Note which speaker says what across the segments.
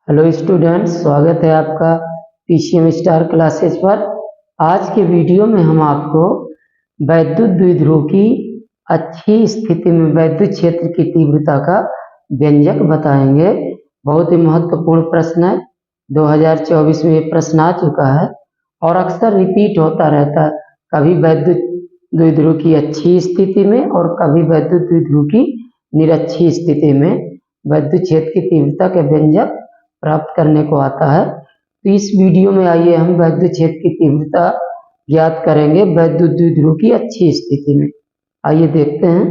Speaker 1: Hello students, स्वागत है आपका पीसीएम स्टार क्लासेस पर। आज के वीडियो में हम आपको वैद्युत द्विध्रुव की अच्छी स्थिति में वैद्युत क्षेत्र की तीव्रता का व्यंजक बताएंगे। बहुत ही महत्वपूर्ण प्रश्न है। 2024 में ये प्रश्न आ चुका है और अक्सर रिपीट होता रहता है, कभी वैद्युत द्विध्रुव की अच्छी स्थिति में और कभी वैद्युत द्विध्रुव की निरक्षी स्थिति में वैद्युत क्षेत्र की तीव्रता के व्यंजक प्राप्त करने को आता है। तो इस वीडियो में आइए हम वैद्युत क्षेत्र की तीव्रता ज्ञात करेंगे वैद्युत द्विध्रुव की अच्छी स्थिति में। आइए देखते हैं।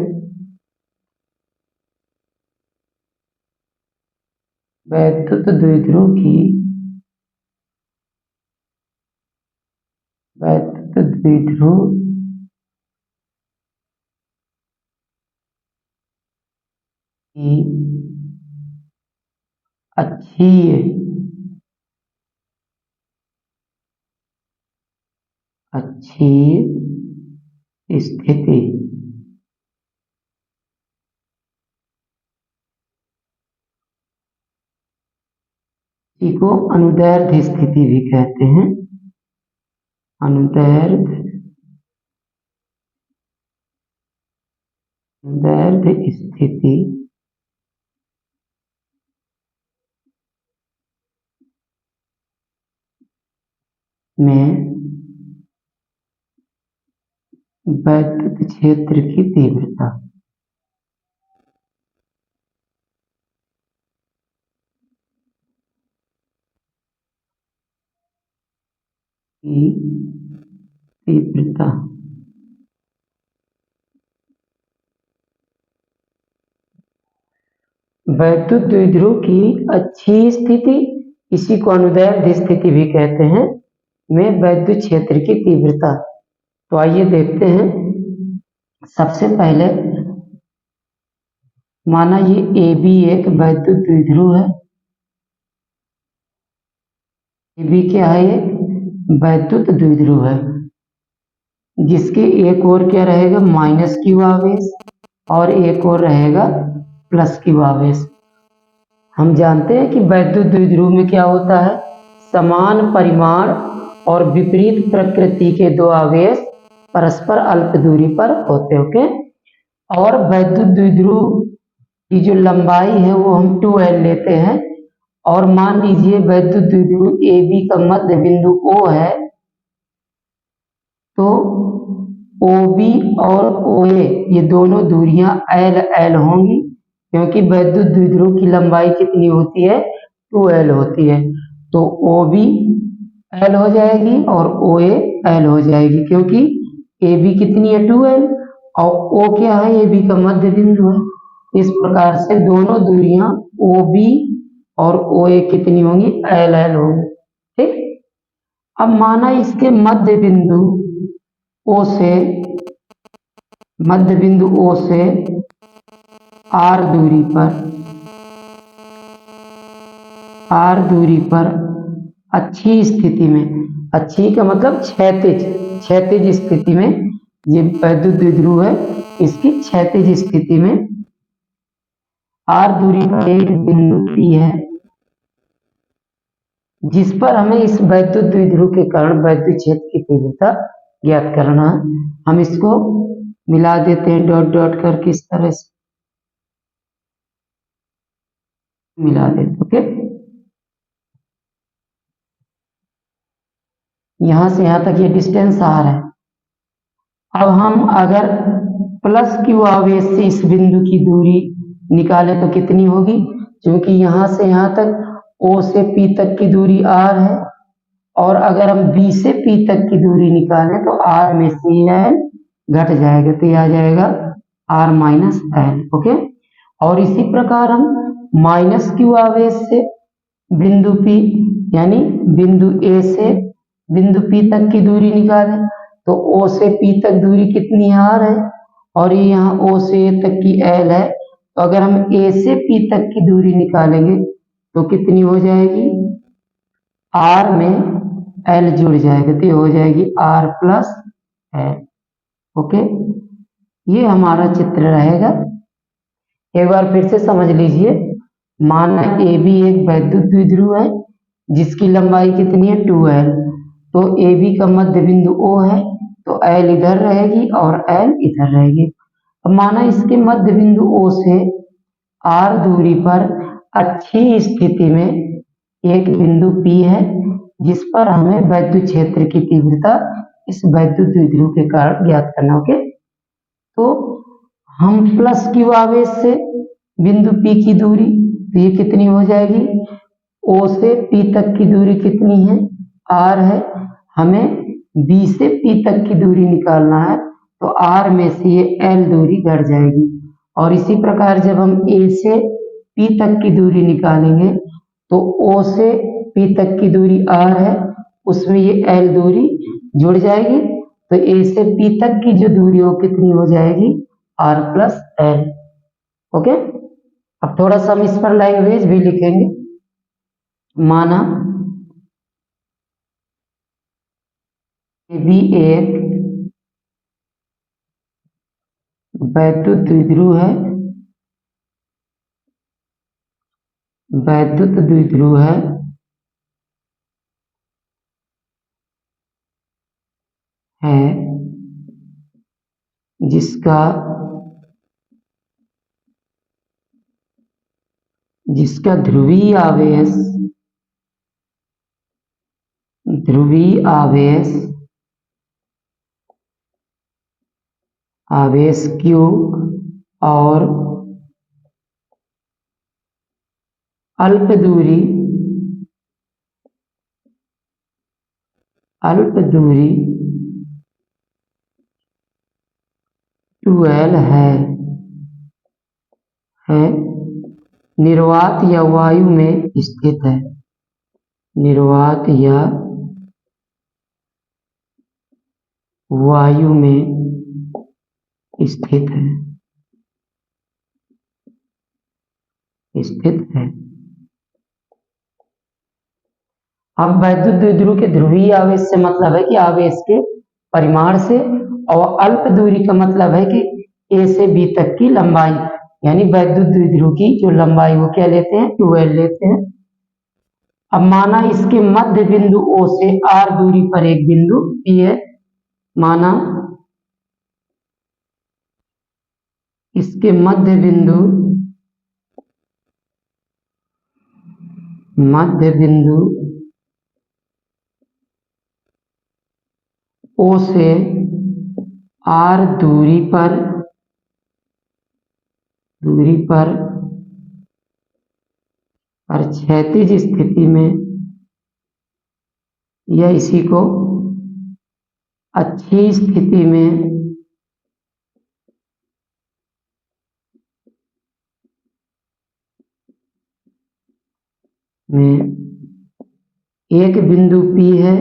Speaker 1: वैद्युत द्विध्रुव की अच्छी स्थिति को अनुदैर्ध्य स्थिति भी कहते हैं। अनुदैर्ध्य स्थिति में वैद्युत क्षेत्र की तीव्रता वैद्युत द्विध्रुव की अच्छी स्थिति, इसी को अनुदैर्ध्य स्थिति भी कहते हैं, में वैद्युत क्षेत्र की तीव्रता। तो आइए देखते हैं। सबसे पहले माना ये AB एक वैद्युत द्विध्रुव है। AB क्या है? ये वैद्युत द्विध्रुव है जिसके एक ओर क्या रहेगा? माइनस क्यू आवेश और एक ओर रहेगा प्लस क्यू आवेश। हम जानते हैं कि वैद्युत द्विध्रुव में क्या होता है? समान परिमाण और विपरीत प्रकृति के दो आवेश परस्पर अल्प दूरी पर होते हैं। और वैद्युत द्विध्रुव की जो लंबाई है वो हम 2L लेते हैं। और मान लीजिए वैद्युत द्विध्रुव AB का मध्य बिंदु O है, तो OB और OA ये दोनों दूरियां L होंगी, क्योंकि वैद्युत द्विध्रुव की लंबाई कितनी होती है? 2L होती है। तो OB L हो जाएगी और OA L हो जाएगी, क्योंकि AB कितनी है? 2L और O क्या है? AB का मध्य बिंदु है। इस प्रकार से दोनों दूरियां OB और OA कितनी होंगी? L होंगी। ठीक। अब माना इसके मध्य बिंदु O से R दूरी पर अच्छी स्थिति में, अच्छी का मतलब क्षैतिज स्थिति में, ये वैद्युत द्विध्रुव है, इसकी क्षैतिज स्थिति में R दूरी पर एक बिंदु P है, जिस पर हमें इस वैद्युत द्विध्रुव के कारण वैद्युत क्षेत्र की तीव्रता ज्ञात करना है। हम इसको मिला देते हैं डॉट डॉट करके, इस तरह से मिला देते। ओके, यहां से यहां तक ये डिस्टेंस R है। अब हम अगर प्लस क्यू आवेश से इस बिंदु की दूरी निकालें तो कितनी होगी? क्योंकि यहां से यहां तक O से P तक की दूरी R है, और अगर हम B से P तक की दूरी निकालें तो R में से L घट जाएगा, तो यह आ जाएगा R माइनस L। ओके, और इसी प्रकार हम माइनस क्यू आवेश से बिंदु P यानी बिंदु A से बिंदु P तक की दूरी निकालें तो O से P तक दूरी कितनी R है, और ये यहाँ O से A तक की L है। तो अगर हम A से P तक की दूरी निकालेंगे तो कितनी हो जाएगी? R में L जुड़ जाएगा, तो ये हो जाएगी R प्लस L। ओके, ये हमारा चित्र रहेगा। एक बार फिर से समझ लीजिए। माना ए बी एक वैद्युत द्विध्रुव है जिसकी लंबाई कितनी है 2l। तो ए बी का मध्य बिंदु O है, तो L इधर रहेगी और L इधर रहेगी। अब माना इसके मध्य बिंदु O से R दूरी पर अच्छी स्थिति में एक बिंदु P है जिस पर हमें वैद्युत क्षेत्र की तीव्रता इस वैद्युत द्विध्रुव के कारण ज्ञात करना। ओके, तो हम प्लस क्यू आवेश से बिंदु P की दूरी, तो ये कितनी हो जाएगी, O से P तक की दूरी कितनी है, R है। हमें B से P तक की दूरी निकालना है, तो R में से ये L दूरी घट जाएगी। और इसी प्रकार जब हम A से P तक की दूरी निकालेंगे तो O से P तक की दूरी R है, उसमें ये L दूरी जुड़ जाएगी, तो A से P तक की जो दूरी हो कितनी हो जाएगी, R प्लस L। ओके, अब थोड़ा सा हम इस पर लैंग्वेज भी लिखेंगे। माना AB एक वैद्युत द्विध्रुव है, वैद्युत द्विध्रुव है जिसका ध्रुवीय आवेश Q और अल्प दूरी 2l है, निर्वात या वायु में स्थित है, निर्वात या वायु में स्थित है। अब वैद्युत द्विध्रुव के ध्रुवीय आवेश से मतलब है कि आवेश के परिमाण से, और अल्प दूरी का मतलब है कि A से B तक की लंबाई, यानी वैद्युत द्विध्रुव की जो लंबाई वो क्या लेते हैं, 2l लेते हैं। अब माना इसके मध्य बिंदु O से R दूरी पर एक बिंदु P है, माना इसके मध्य बिंदु O से R दूरी पर और क्षैतिज स्थिति में, या इसी को अच्छी स्थिति में एक बिंदु P है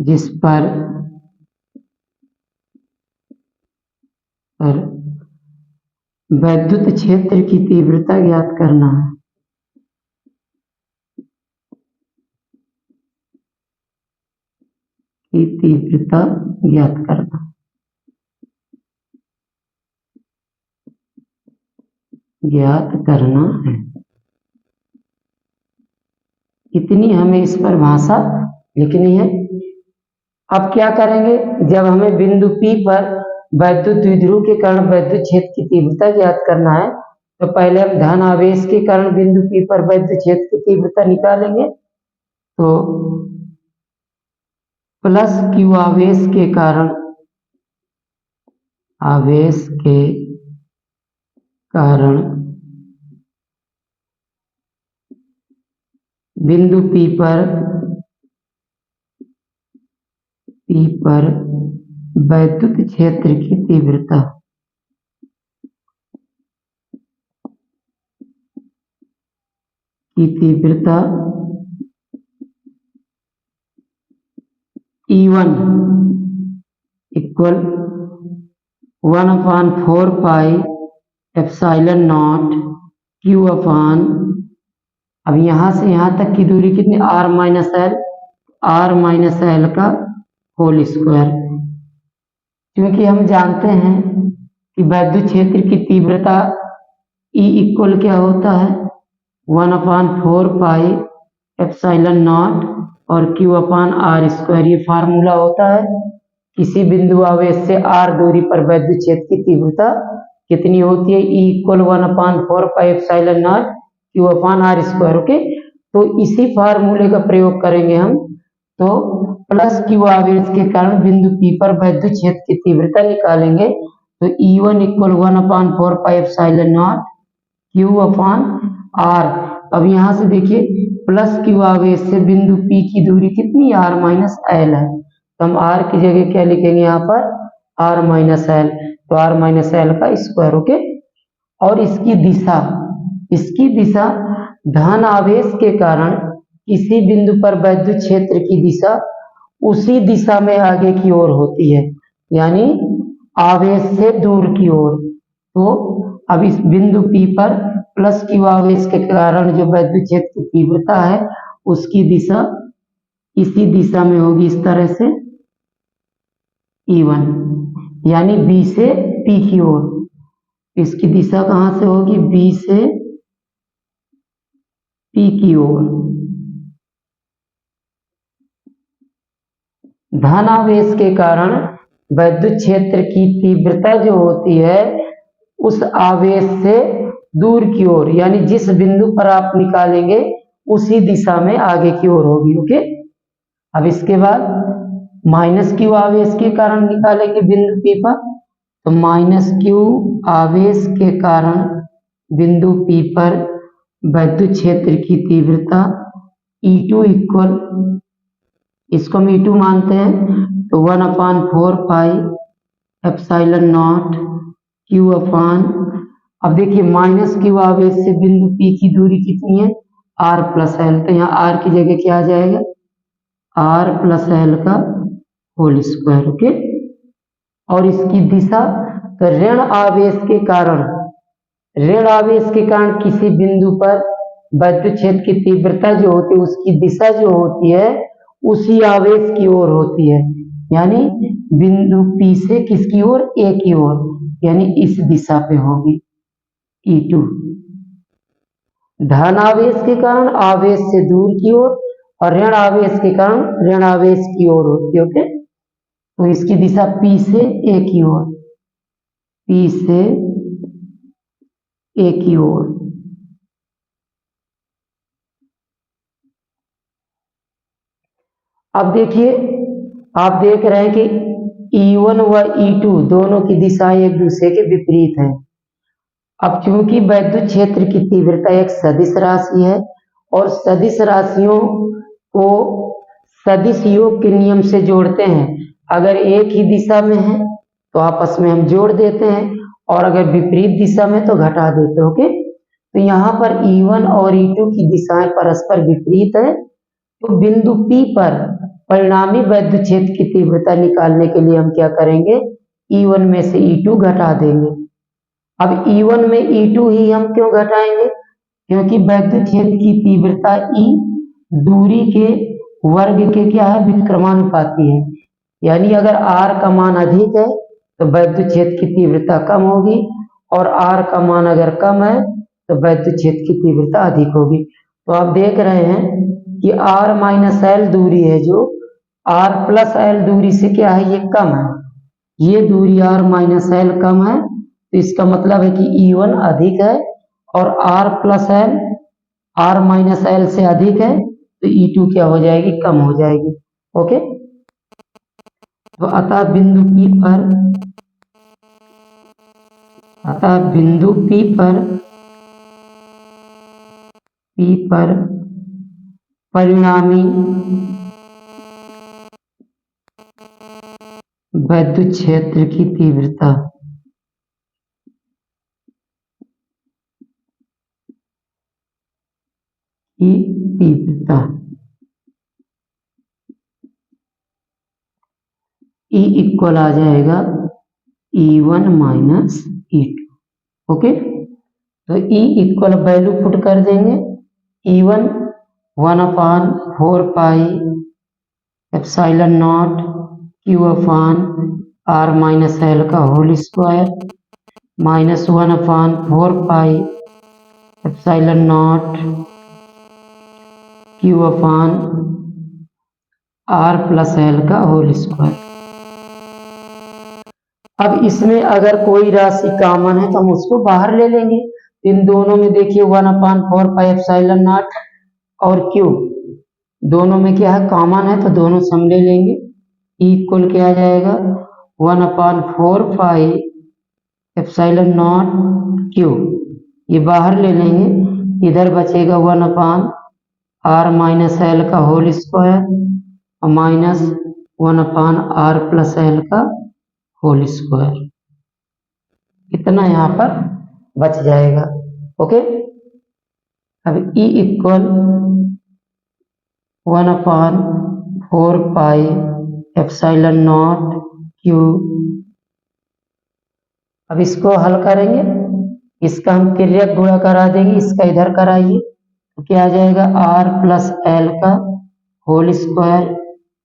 Speaker 1: जिस पर वैद्युत क्षेत्र की तीव्रता ज्ञात करना है। ज्ञात करना है। इतनी हमें इस पर भाषा लिखनी है। अब क्या करेंगे, जब हमें बिंदु P पर वैद्युत द्विध्रुव के कारण वैद्युत क्षेत्र की तीव्रता ज्ञात करना है, तो पहले हम धन आवेश के कारण बिंदु P पर वैद्युत क्षेत्र की तीव्रता निकालेंगे। तो प्लस Q आवेश के कारण बिंदु P पर वैद्युत क्षेत्र की तीव्रता E1 equal 1/4 pi epsilon naught Q अपान अब यहाँ से यहाँ तक की दूरी कितनी, r माइनस एल का होल स्क्वायर। क्योंकि हम जानते हैं कि वैद्युत क्षेत्र की तीव्रता E इक्वल क्या होता है, 1/4 पाई एप्सिलॉन नॉट और Q अपान आर स्क्वायर। ये फार्मूला होता है किसी बिंदु आवेश से r दूरी पर वैद्युत क्षेत्र की तीव्रता कितनी होती है, E equal 1/4 pi epsilon naught Q upon R square. Okay, तो इसी फार्मूले का प्रयोग करेंगे हम। तो प्लस Q आवेश के कारण बिंदु P पर वैद्युत क्षेत्र की तीव्रता निकालेंगे। तो E1 equal 1/4 pi epsilon naught Q upon R. अब यहाँ से देखिए प्लस Q आवेश से बिंदु P की दूरी कितनी, r माइनस एल है। तो हम r की जगह क्या लिखेंगे यहाँ पर, r माइनस एल। तो r माइनस एल का स्क्वायर। ओके, और इसकी दिशा धन आवेश के कारण किसी बिंदु पर वैद्युत क्षेत्र की दिशा उसी दिशा में आगे की ओर होती है, यानी आवेश से दूर की ओर। तो अब इस बिंदु P पर प्लस Q आवेश के कारण जो वैद्युत क्षेत्र की तीव्रता है उसकी दिशा इसी दिशा में होगी, इस तरह से E1, यानी B से P की ओर। इसकी दिशा कहां से होगी, B से P की ओर। धन आवेश के कारण वैद्युत क्षेत्र की तीव्रता जो होती है उस आवेश से दूर की ओर, यानी जिस बिंदु पर आप निकालेंगे उसी दिशा में आगे की ओर होगी। ओके, अब इसके बाद माइनस Q आवेश के कारण निकालेंगे बिंदु P पर। तो माइनस Q आवेश के कारण बिंदु P पर वैद्युत क्षेत्र की तीव्रता E2 इक्वल, इसको हम E2 मानते हैं, तो 1/4 पाई एप्सिलॉन नॉट Q अपान। अब देखिए माइनस Q आवेश से बिंदु P की दूरी कितनी है, r प्लस एल। तो यहाँ r की जगह क्या आ जाएगा, r प्लस एल का होल स्क्वायर। ओके, और इसकी दिशा, तो ऋण आवेश के कारण किसी बिंदु पर वैद्युत क्षेत्र की तीव्रता जो होती है उसकी दिशा जो होती है उसी आवेश की ओर होती है, यानी बिंदु P से किसकी ओर, A की ओर, यानी इस दिशा पे होगी E2। धन आवेश के कारण आवेश से दूर की ओर और ऋण आवेश के कारण ऋण आवेश की ओर होती है। ओके, तो इसकी दिशा P से A की ओर, P से A की ओर। अब देखिए आप देख रहे हैं कि E1 व E2 दोनों की दिशाएं एक दूसरे के विपरीत हैं। अब क्योंकि वैद्युत क्षेत्र की तीव्रता एक सदिश राशि है और सदिश राशियों को सदिश योग के नियम से जोड़ते हैं। अगर एक ही दिशा में है तो आपस में हम जोड़ देते हैं और अगर विपरीत दिशा में तो घटा देते हैं। ओके, तो यहाँ पर E1 और E2 की दिशाएं परस्पर विपरीत है। तो बिंदु P पर परिणामी वैद्युत क्षेत्र की तीव्रता निकालने के लिए हम क्या करेंगे, E1 में से E2 घटा देंगे। अब E1 में E2 ही हम क्यों घटाएंगे, क्योंकि वैद्युत क्षेत्र की तीव्रता E दूरी के वर्ग के क्या है, व्युत्क्रमानुपाती है। यानी अगर r का मान अधिक है तो वैद्युत क्षेत्र की तीव्रता कम होगी और r का मान अगर कम है तो वैद्युत क्षेत्र की तीव्रता अधिक होगी। तो आप देख रहे हैं कि r माइनस एल दूरी है जो r प्लस एल दूरी से क्या है, ये कम है। ये दूरी r माइनस एल कम है, तो इसका मतलब है कि E1 अधिक है और r plus L r minus L से अधिक है, तो E2 क्या हो जाएगी, कम हो जाएगी। ओके, तो अतः बिंदु P पर परिणामी वैद्युत क्षेत्र की तीव्रता E इक्वल आ जाएगा E1 माइनस E2। ओके, तो E इक्वल वैल्यू पुट कर देंगे E1 1/4 pi epsilon naught Q upon R minus L का whole square minus 1/4 pi epsilon naught Q upon R plus L का होल स्क्वायर। अब इसमें अगर कोई राशि कॉमन है तो हम उसको बाहर ले लेंगे। इन दोनों में देखिए 1/4 पाई एप्सिलॉन नॉट और Q दोनों में क्या है, कॉमन है, तो दोनों सम ले लेंगे। इक्वल क्या आ जाएगा 1/4 पाई एप्सिलॉन नॉट Q, ये बाहर ले लेंगे। इधर बचेगा 1/R माइनस L का होल स्क्वायर और माइनस 1/R प्लस L का होल स्क्वायर। इतना यहाँ पर बच जाएगा। ओके, अब E equal 1/4 pi epsilon naught Q। अब इसको हल करेंगे, इसका हम तिर्यक गुणा करा देंगे, इसका इधर कराइए तो क्या आ जाएगा R प्लस L का होल स्क्वायर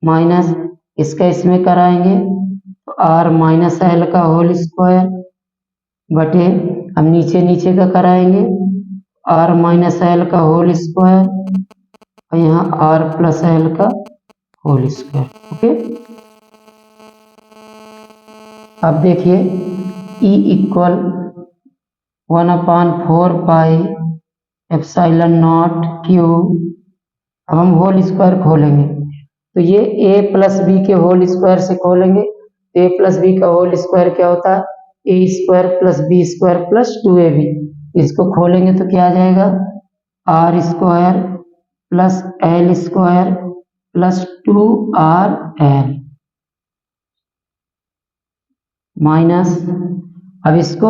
Speaker 1: माइनस इसका इसमें कराएंगे तो R माइनस L का होल स्क्वायर बटे हम नीचे नीचे का कराएंगे R माइनस L का होल स्क्वायर और यहाँ R प्लस L का होल स्क्वायर। ओके, अब देखिए E equal 1/4 pi epsilon naught Q। अब हम होल स्क्वायर खोलेंगे तो ये a प्लस बी के होल स्क्वायर से खोलेंगे तो a प्लस बी का होल स्क्वायर क्या होता है a square plus B square plus 2ab। इसको खोलेंगे तो क्या आ जाएगा R square plus L square plus 2RL minus, अब इसको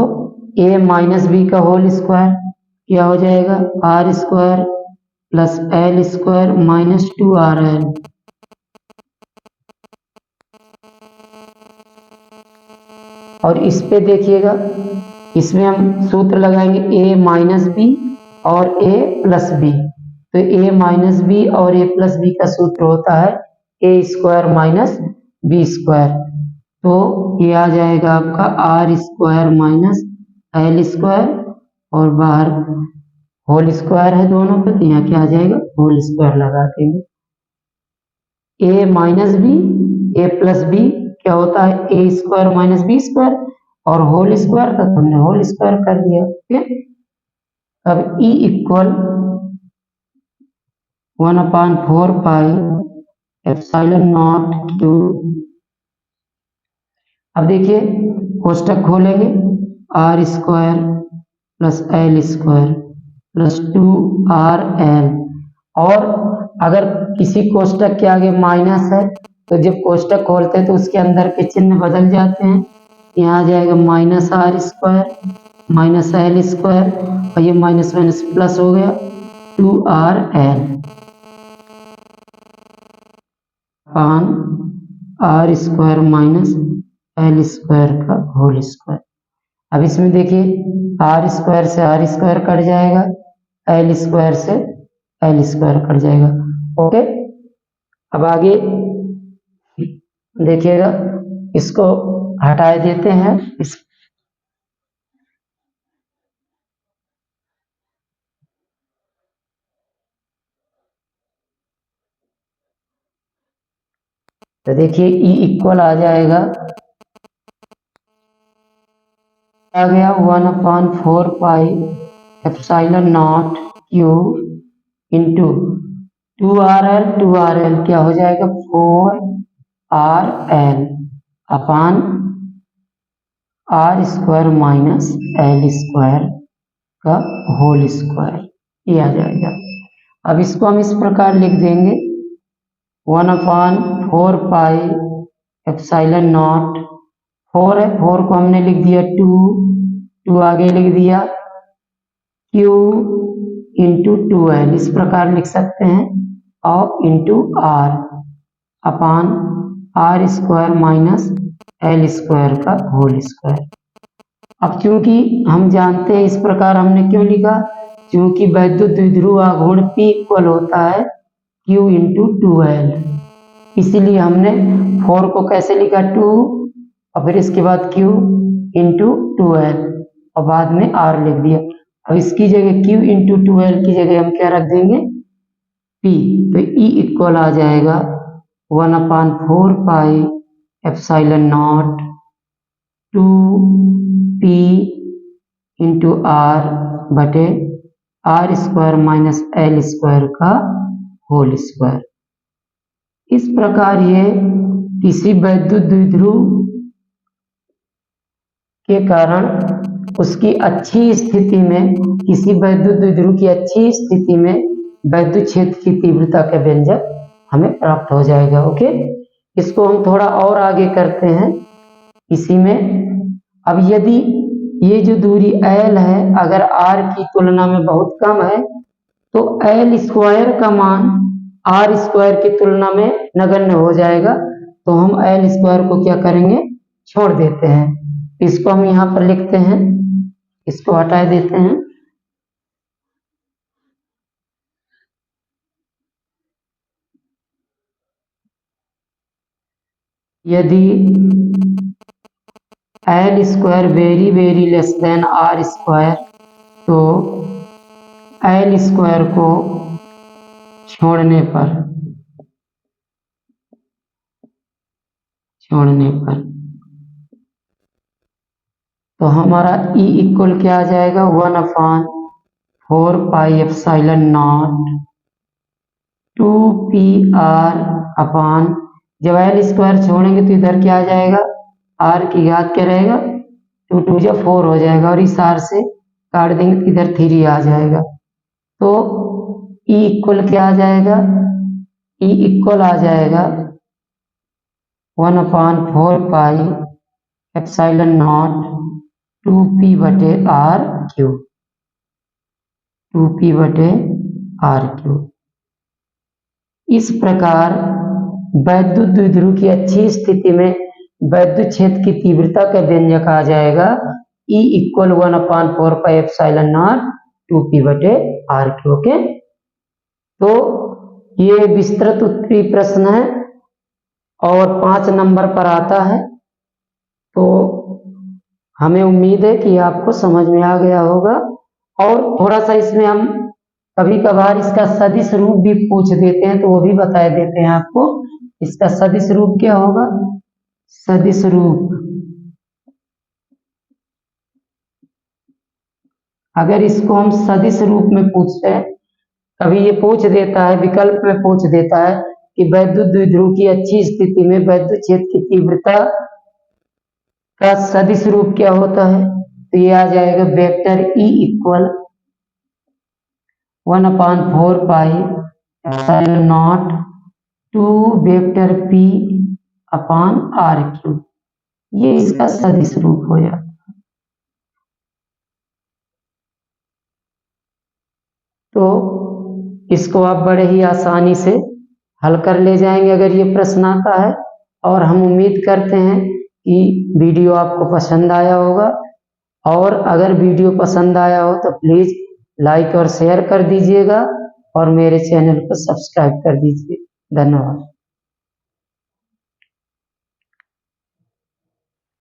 Speaker 1: a माइनस बी का होल स्क्वायर क्या हो जाएगा R square plus L square minus 2RL। और इस पे देखिएगा, इसमें हम सूत्र लगाएंगे a माइनस बी और a प्लस बी। तो a माइनस बी और a प्लस बी का सूत्र होता है a square minus B square. तो ये आ जाएगा आपका R square minus L square और बाहर होल स्क्वायर है दोनों पे, तो यहाँ क्या आ जाएगा होल स्क्वायर लगा देंगे। a minus B a plus B क्या होता है a square minus B square और होल स्क्वायर था तो हमने होल स्क्वायर कर दिया। ओके, अब E equal 1/4 pi epsilon naught Q। अब देखिए कोष्टक खोलेंगे R square plus L square plus 2RL। और अगर किसी कोष्टक के आगे माइनस है तो जब कोष्टक खोलते हैं तो उसके अंदर के चिन्ह बदल जाते हैं। यहाँ आ जाएगा minus R square minus L square और ये माइनस माइनस प्लस हो गया 2RL पान R square minus L square का होल स्क्वायर। अब इसमें देखिए R स्क्वायर से R स्क्वायर कट जाएगा, L स्क्वायर से L स्क्वायर कट जाएगा। ओके, अब आगे देखिएगा, इसको हटा देते हैं। तो देखिए E इक्वल आ जाएगा, आ गया 1/4 pi epsilon naught Q into 2RL क्या हो जाएगा 4RL अपान R square minus L square का होल स्क्वायर, ये आ जाएगा। अब इसको हम इस प्रकार लिख देंगे 1/4 पाई एप्सिलॉन नॉट 4 है, 4 को हमने लिख दिया 2 आगे लिख दिया Q इंटू 2L, इस प्रकार लिख सकते हैं, और इंटू R अपान R square minus L square का होल स्क्वायर। अब क्योंकि हम जानते हैं इस प्रकार हमने क्यों लिखा क्योंकि वैद्युत द्विध्रुव आघूर्ण P इक्वल होता है Q इंटू 2L, इसीलिए हमने 4 को कैसे लिखा 2 और फिर इसके बाद Q इंटू 2L और बाद में R लिख दिया। अब इसकी जगह Q इंटू 2L की जगह हम क्या रख देंगे P, तो E इक्वल आ जाएगा 1/4 pi epsilon not 2P into R बटे R square minus L square का होल स्क्वायर। इस प्रकार ये किसी वैद्युत द्विध्रुव के कारण उसकी अच्छी स्थिति में, किसी वैद्युत द्विध्रुव की अच्छी स्थिति में वैद्युत क्षेत्र की तीव्रता का व्यंजक हमें प्राप्त हो जाएगा। ओके, इसको हम थोड़ा और आगे करते हैं इसी में। अब यदि ये जो दूरी L है अगर R की तुलना में बहुत कम है तो L स्क्वायर का मान R स्क्वायर की तुलना में नगण्य हो जाएगा, तो हम L स्क्वायर को क्या करेंगे छोड़ देते हैं। इसको हम यहाँ पर लिखते हैं, इसको हटा देते हैं। यदि L square very very less than R square तो L स्क्वायर को छोड़ने पर तो हमारा E इक्वल क्या आ जाएगा 1/4 पाई एप्सिलॉन नॉट 2PR अपान, जब L स्क्वायर छोड़ेंगे तो इधर क्या आ जाएगा R की घात क्या रहेगा 2 2 जा 4 हो जाएगा और इस R से काट देंगे तो इधर 3 आ जाएगा। तो E इक्वल क्या आ जाएगा, E इक्वल आ जाएगा 1/4 पाई एप्सिलॉन नॉट 2P बटे R क्यूब, 2P बटे R क्यूब। इस प्रकार वैद्युत द्विध्रुव की अच्छी स्थिति में वैद्युत क्षेत्र की तीव्रता का व्यंजक आ जाएगा E equal 1/4 pi epsilon not 2P बटे R क्यूब। ओके, तो ये विस्तृत उत्तरीय प्रश्न है और 5 नंबर पर आता है। तो हमें उम्मीद है कि आपको समझ में आ गया होगा। और थोड़ा सा इसमें हम कभी कभार इसका सदिश रूप भी पूछ देते हैं, तो वो भी बता देते हैं आपको। इसका सदिश रूप क्या होगा, सदिश रूप अगर इसको हम सदिश रूप में पूछते हैं, कभी ये पूछ देता है विकल्प में पूछ देता है कि वैद्युत द्विध्रुव की अच्छी स्थिति में वैद्युत क्षेत्र की तीव्रता का सदिश रूप क्या होता है, तो ये आ जाएगा vector E equal 1/4 pi epsilon not 2 vector P upon R cube. ये इसका सदिश रूप हो जाता है। तो इसको आप बड़े ही आसानी से हल कर ले जाएंगे अगर ये प्रश्न आता है। और हम उम्मीद करते हैं कि वीडियो आपको पसंद आया होगा, और अगर वीडियो पसंद आया हो तो प्लीज़ लाइक और शेयर कर दीजिएगा और मेरे चैनल को सब्सक्राइब कर दीजिए। धन्यवाद।